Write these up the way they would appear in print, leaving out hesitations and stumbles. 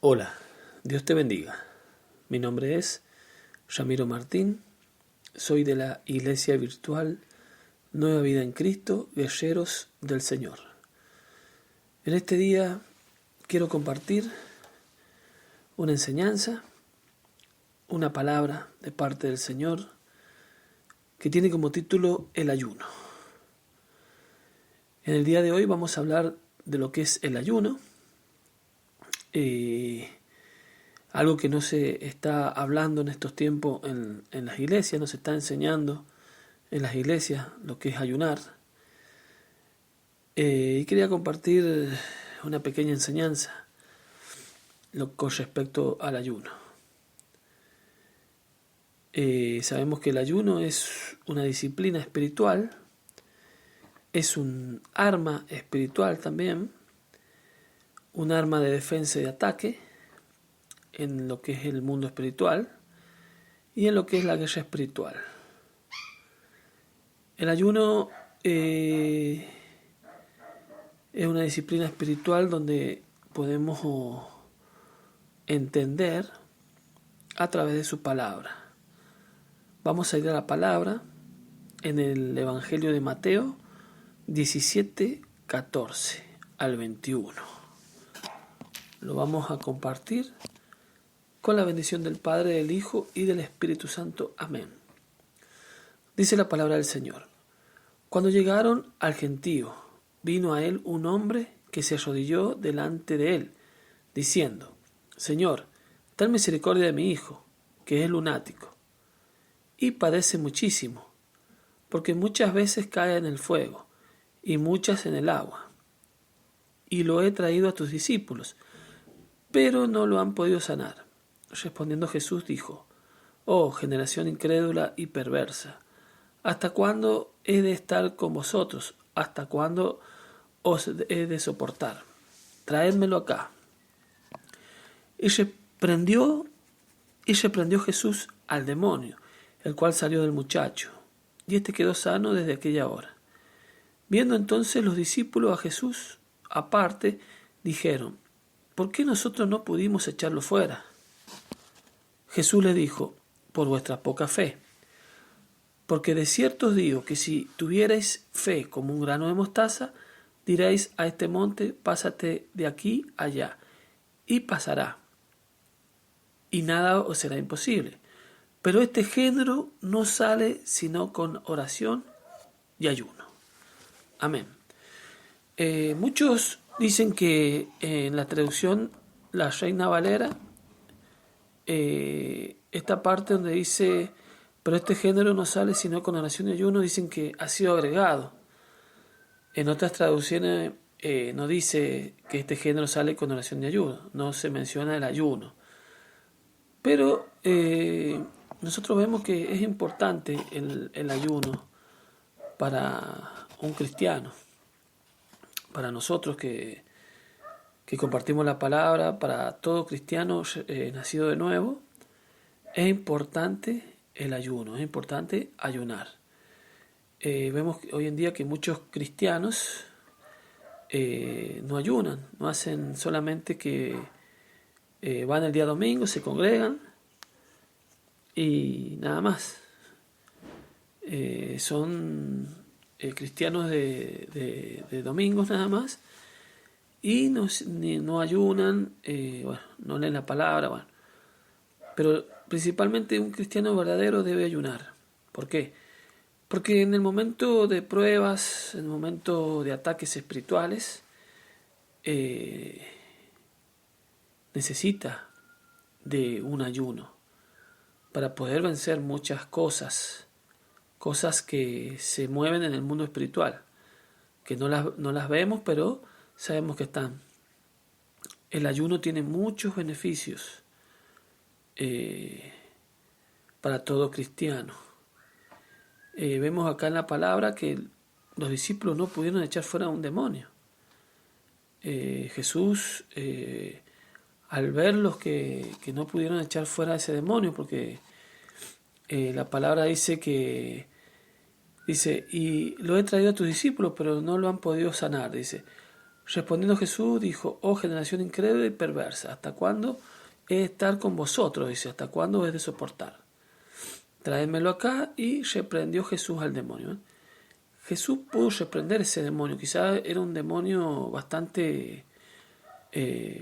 Hola, Dios te bendiga. Mi nombre es Ramiro Martín, soy de la Iglesia Virtual Nueva Vida en Cristo, Guerreros del Señor. En este día quiero compartir una enseñanza, una palabra de parte del Señor que tiene como título el ayuno. En el día de hoy vamos a hablar de lo que es el ayuno. Algo que no se está hablando en estos tiempos en las iglesias, no se está enseñando en las iglesias lo que es ayunar. Y quería compartir una pequeña enseñanza con respecto al ayuno. Sabemos que el ayuno es una disciplina espiritual, es un arma espiritual también, un arma de defensa y de ataque en lo que es el mundo espiritual y en lo que es la guerra espiritual. El ayuno es una disciplina espiritual donde podemos entender a través de su palabra. Vamos a ir a la palabra en el Evangelio de Mateo 17, 14 al 21. Lo vamos a compartir con la bendición del Padre, del Hijo y del Espíritu Santo. Amén. Dice la palabra del Señor. Cuando llegaron al gentío, vino a él un hombre que se arrodilló delante de él, diciendo: Señor, ten misericordia de mi hijo, que es lunático, y padece muchísimo, porque muchas veces cae en el fuego, y muchas en el agua. Y lo he traído a tus discípulos, pero no lo han podido sanar. Respondiendo Jesús dijo: Oh, generación incrédula y perversa, ¿hasta cuándo he de estar con vosotros? ¿Hasta cuándo os he de soportar? Traédmelo acá. Y reprendió Jesús al demonio, el cual salió del muchacho, y éste quedó sano desde aquella hora. Viendo entonces los discípulos a Jesús aparte, dijeron: ¿por qué nosotros no pudimos echarlo fuera? Jesús les dijo: por vuestra poca fe. Porque de cierto os digo que si tuvierais fe como un grano de mostaza, diréis a este monte: pásate de aquí allá, y pasará, y nada os será imposible. Pero este género no sale sino con oración y ayuno. Amén. Muchos dicen que en la traducción La Reina Valera, esta parte donde dice: pero este género no sale sino con oración y ayuno, dicen que ha sido agregado. En otras traducciones no dice que este género sale con oración y ayuno, no se menciona el ayuno. Pero nosotros vemos que es importante el ayuno para un cristiano, para nosotros que compartimos la palabra, para todo cristiano nacido de nuevo. Es importante el ayuno, es importante ayunar. Vemos hoy en día que muchos cristianos no ayunan, no hacen solamente que van el día domingo, se congregan y nada más. Son cristianos de domingos nada más y no ayunan, no leen la palabra, pero principalmente un cristiano verdadero debe ayunar. ¿Por qué? Porque en el momento de pruebas, en el momento de ataques espirituales, necesita de un ayuno para poder vencer muchas cosas que se mueven en el mundo espiritual, que no las vemos, pero sabemos que están. El ayuno tiene muchos beneficios para todo cristiano. Vemos acá en la palabra que los discípulos no pudieron echar fuera a un demonio. Jesús, al verlos que no pudieron echar fuera a ese demonio, porque la palabra dice y lo he traído a tus discípulos, pero no lo han podido sanar, dice. Respondiendo Jesús dijo: oh generación incrédula y perversa, ¿hasta cuándo he de estar con vosotros? Dice, ¿hasta cuándo he de soportar? Tráemelo acá. Y reprendió Jesús al demonio. Jesús pudo reprender ese demonio. Quizás era un demonio bastante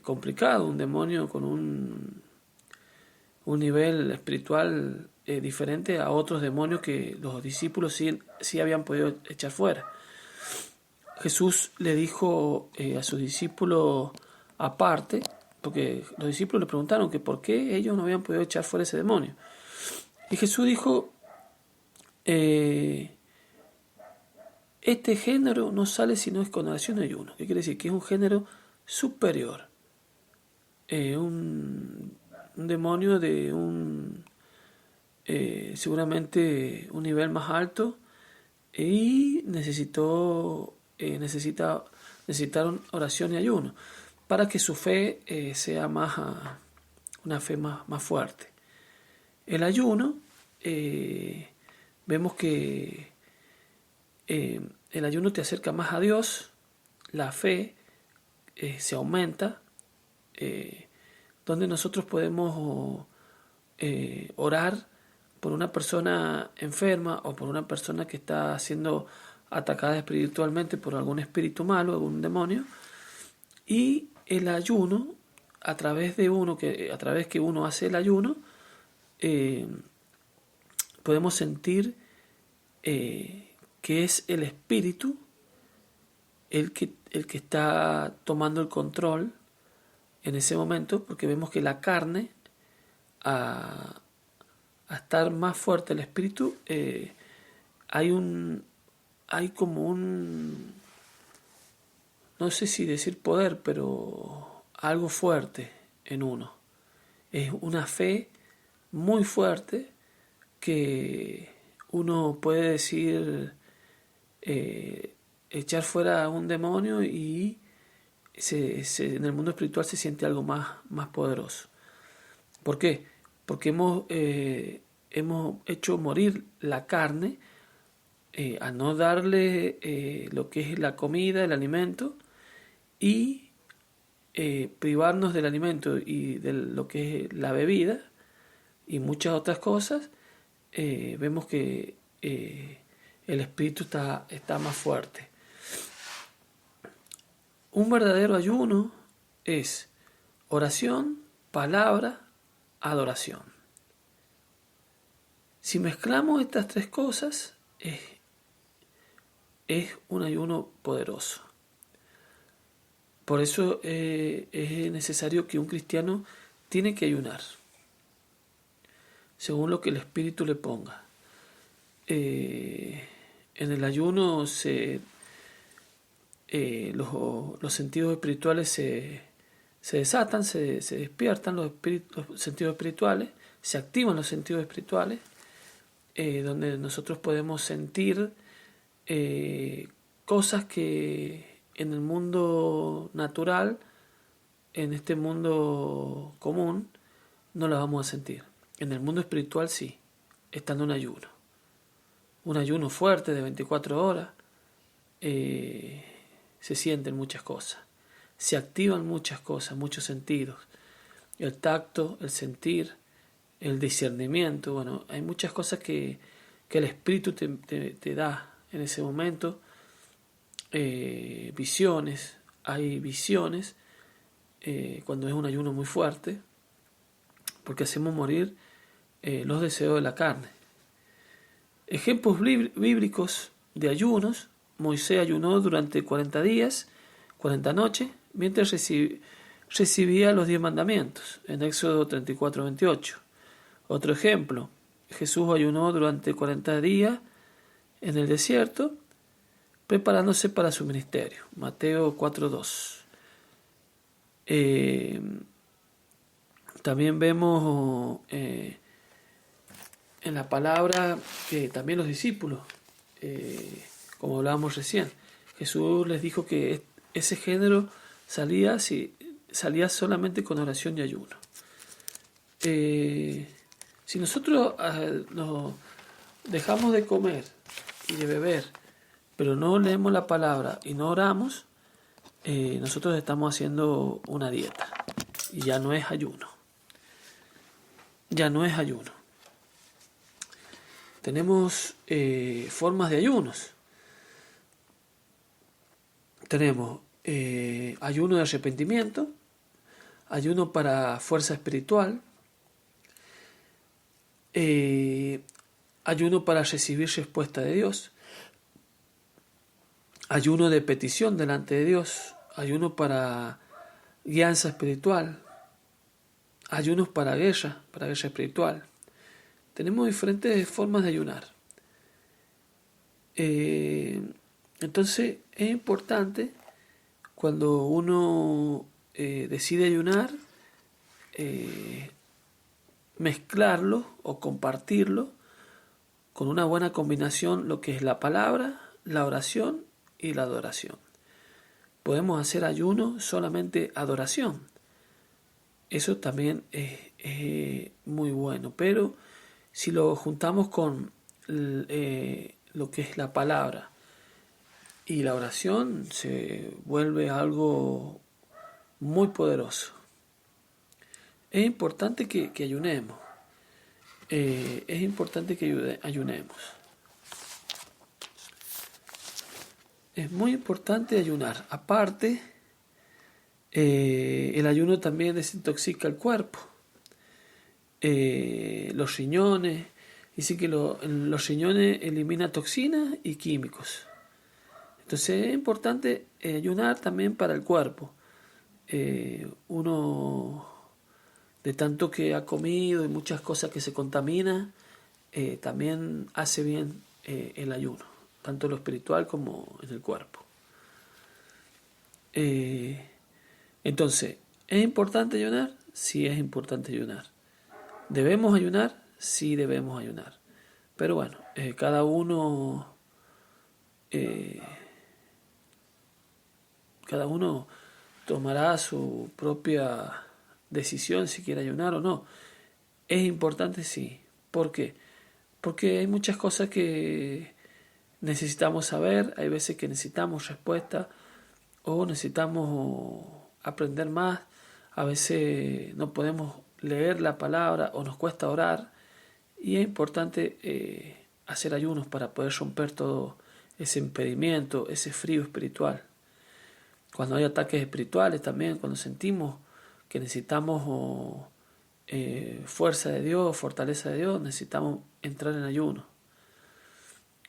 complicado, un demonio con un nivel espiritual diferente a otros demonios que los discípulos sí habían podido echar fuera. Jesús le dijo a sus discípulos aparte, porque los discípulos le preguntaron que por qué ellos no habían podido echar fuera ese demonio. Y Jesús dijo, este género no sale si no es con oración y ayuno. ¿Qué quiere decir? Que es un género superior. Un demonio de seguramente un nivel más alto, y necesitaron oración y ayuno para que su fe sea una fe más fuerte. El ayuno, vemos que el ayuno te acerca más a Dios, la fe se aumenta, donde nosotros podemos orar por una persona enferma o por una persona que está siendo atacada espiritualmente por algún espíritu malo, algún demonio, y el ayuno, a través que uno hace el ayuno, podemos sentir que es el espíritu el que está tomando el control en ese momento, porque vemos que la carne, a estar más fuerte el espíritu, hay como un, no sé si decir poder, pero algo fuerte en uno. Es una fe muy fuerte que uno puede decir, echar fuera a un demonio, y en el mundo espiritual se siente algo más poderoso. ¿Por qué? Porque hemos hecho morir la carne a no darle lo que es la comida, el alimento, y privarnos del alimento y de lo que es la bebida y muchas otras cosas. Vemos que el espíritu está más fuerte. Un verdadero ayuno es oración, palabra, adoración. Si mezclamos estas tres cosas, es un ayuno poderoso. Por eso es necesario que un cristiano tiene que ayunar, según lo que el Espíritu le ponga. En el ayuno los sentidos espirituales se desatan, se despiertan los sentidos espirituales, se activan los sentidos espirituales, donde nosotros podemos sentir cosas que en el mundo natural, en este mundo común, no las vamos a sentir. En el mundo espiritual sí, estando en ayuno. Un ayuno fuerte de 24 horas, se sienten muchas cosas. Se activan muchas cosas, muchos sentidos. El tacto, el sentir, el discernimiento. Bueno, hay muchas cosas que el Espíritu te da en ese momento. Visiones. Hay visiones cuando es un ayuno muy fuerte, porque hacemos morir los deseos de la carne. Ejemplos bíblicos de ayunos: Moisés ayunó durante 40 días, 40 noches, mientras recibía los 10 mandamientos, en Éxodo 34:28. Otro ejemplo: Jesús ayunó durante 40 días en el desierto, preparándose para su ministerio, Mateo 4:2. También vemos en la palabra que también los discípulos, como hablábamos recién, Jesús les dijo que ese género salía solamente con oración y ayuno. Si nosotros nos dejamos de comer y de beber, pero no leemos la palabra y no oramos, nosotros estamos haciendo una dieta y ya no es ayuno. Ya no es ayuno. Tenemos formas de ayunos. Tenemos ayuno de arrepentimiento, ayuno para fuerza espiritual, ayuno para recibir respuesta de Dios, ayuno de petición delante de Dios, ayuno para guianza espiritual, ayunos para guerra espiritual. Tenemos diferentes formas de ayunar. Entonces es importante cuando uno decide ayunar, mezclarlo o compartirlo con una buena combinación, lo que es la palabra, la oración y la adoración. Podemos hacer ayuno solamente adoración. Eso también es muy bueno, pero si lo juntamos con lo que es la palabra y la oración, se vuelve algo muy poderoso. Es importante que ayunemos. Es importante que ayunemos. Es muy importante ayunar. Aparte, el ayuno también desintoxica el cuerpo. Los riñones, dice que los riñones eliminan toxinas y químicos. Entonces es importante ayunar también para el cuerpo. Uno, de tanto que ha comido y muchas cosas que se contamina, también hace bien el ayuno, tanto en lo espiritual como en el cuerpo. Entonces, ¿es importante ayunar? Sí, es importante ayunar. ¿Debemos ayunar? Sí, debemos ayunar. Pero bueno, cada uno tomará su propia decisión si quiere ayunar o no. Es importante, sí. ¿Por qué? Porque hay muchas cosas que necesitamos saber, hay veces que necesitamos respuesta o necesitamos aprender más, a veces no podemos leer la palabra o nos cuesta orar, y es importante hacer ayunos para poder romper todo ese impedimento, ese frío espiritual. Cuando hay ataques espirituales también, cuando sentimos que necesitamos fuerza de Dios, fortaleza de Dios, necesitamos entrar en ayuno.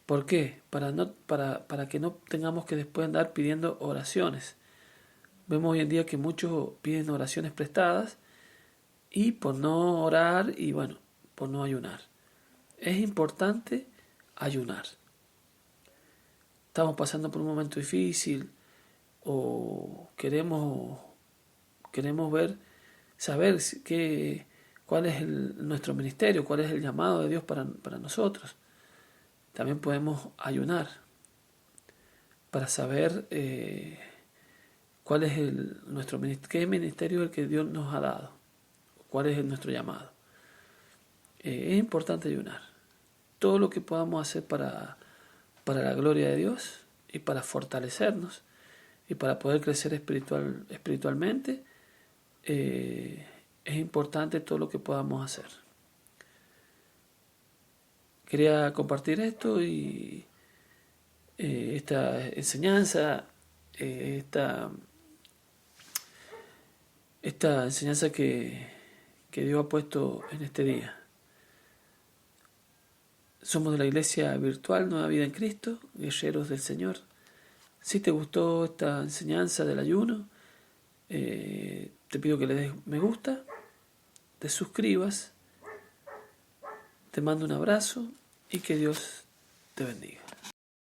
¿Por qué? Para que no tengamos que después andar pidiendo oraciones. Vemos hoy en día que muchos piden oraciones prestadas y por no orar y bueno, por no ayunar. Es importante ayunar. Estamos pasando por un momento difícil o queremos saber cuál es nuestro ministerio, cuál es el llamado de Dios para nosotros. También podemos ayunar para saber cuál es nuestro ministerio, qué ministerio es el que Dios nos ha dado, cuál es nuestro llamado. Es importante ayunar. Todo lo que podamos hacer para la gloria de Dios y para fortalecernos y para poder crecer espiritualmente, es importante todo lo que podamos hacer. Quería compartir esto y esta enseñanza, esta enseñanza que Dios ha puesto en este día. Somos de la iglesia virtual Nueva Vida en Cristo, guerreros del Señor. Si te gustó esta enseñanza del ayuno, te pido que le des me gusta, te suscribas, te mando un abrazo y que Dios te bendiga.